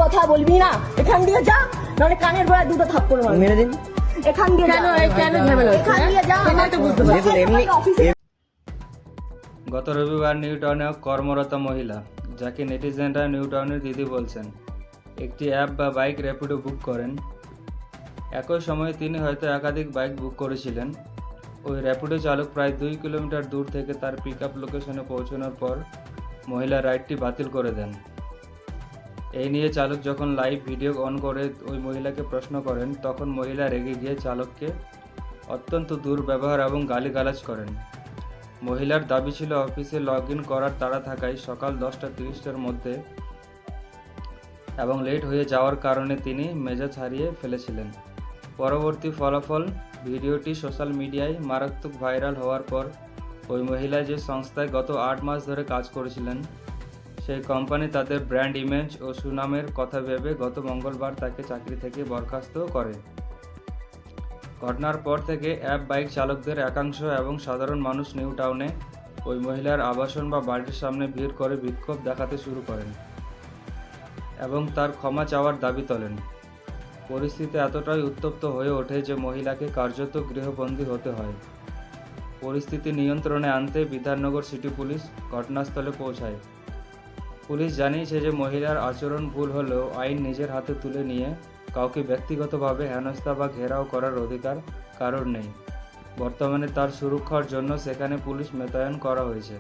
কথা বলবি না, এখান দিয়ে যা, নাহলে কানের গোড়ায় দুটো থাপ্পড় মারবো। মেরে দিন। এখান দিয়ে যা, কেন ঝামেলা হচ্ছে? এখান দিয়ে যা। সেটাই তো বুঝতে পারছি। দেখুন এমনি গত রবিবার নিউ টাউনে কর্মরত মহিলা, যাকে নেটিজেনরা নিউ টাউনের দিদি বলছেন, একটি অ্যাপ বা বাইক র্যাপিডো বুক করেন। একই সময়ে তিনি হয়তো একাধিক বাইক বুক করেছিলেন। ওই র্যাপিডো চালক প্রায় 2 কিলোমিটার দূর থেকে তার পিক আপ লোকেশনে পৌঁছানোর পর মহিলা রাইডটি বাতিল করে দেন। এই নিয়ে চালক যখন লাইভ ভিডিও অন করে ওই মহিলাকে প্রশ্ন করেন, তখন মহিলা রেগে গিয়ে চালককে অত্যন্ত দুর্ব্যবহার এবং গালিগালাজ করেন। মহিলার দাবি ছিল অফিসে লগ ইন করার তাড়া থাকায় সকাল 10:30টার মধ্যে এবং লেট হয়ে যাওয়ার কারণে তিনি মেজাজ হারিয়ে ফেলেছিলেন। পরবর্তী ফলাফল, ভিডিওটি সোশ্যাল মিডিয়ায় মারাত্মক ভাইরাল হওয়ার পর ওই মহিলা যে সংস্থায় গত 8 মাস ধরে কাজ করেছিলেন, সেই কোম্পানি তাদের ব্র্যান্ড ইমেজ ও সুনামের কথা ভেবে গত মঙ্গলবার তাকে চাকরি থেকে বরখাস্ত করে। ঘটনার পর থেকে অ্যাপ বাইক চালকদের একাংশ এবং সাধারণ মানুষ নিউ টাউনে ওই মহিলার আবাসন বা বাড়ির সামনে ভিড় করে বিক্ষোভ দেখাতে শুরু করেন এবং তার ক্ষমা চাওয়ার দাবি তোলেন। পরিস্থিতি এতটাই উত্তপ্ত হয়ে ওঠে যে মহিলাকে কার্যত গৃহবন্দী হতে হয়। পরিস্থিতি নিয়ন্ত্রণে আনতে বিধাননগর সিটি পুলিশ ঘটনাস্থলে পৌঁছায়। পুলিশ জানিয়েছে যে মহিলার আচরণ ভুল হলেও আইন নিজের হাতে তুলে নিয়ে কাউকে ব্যক্তিগতভাবে হেনস্থা বা ঘেরাও করার অধিকার কারোর নেই। বর্তমানে তার সুরক্ষার জন্য সেখানে পুলিশ মোতায়েন করা হয়েছে।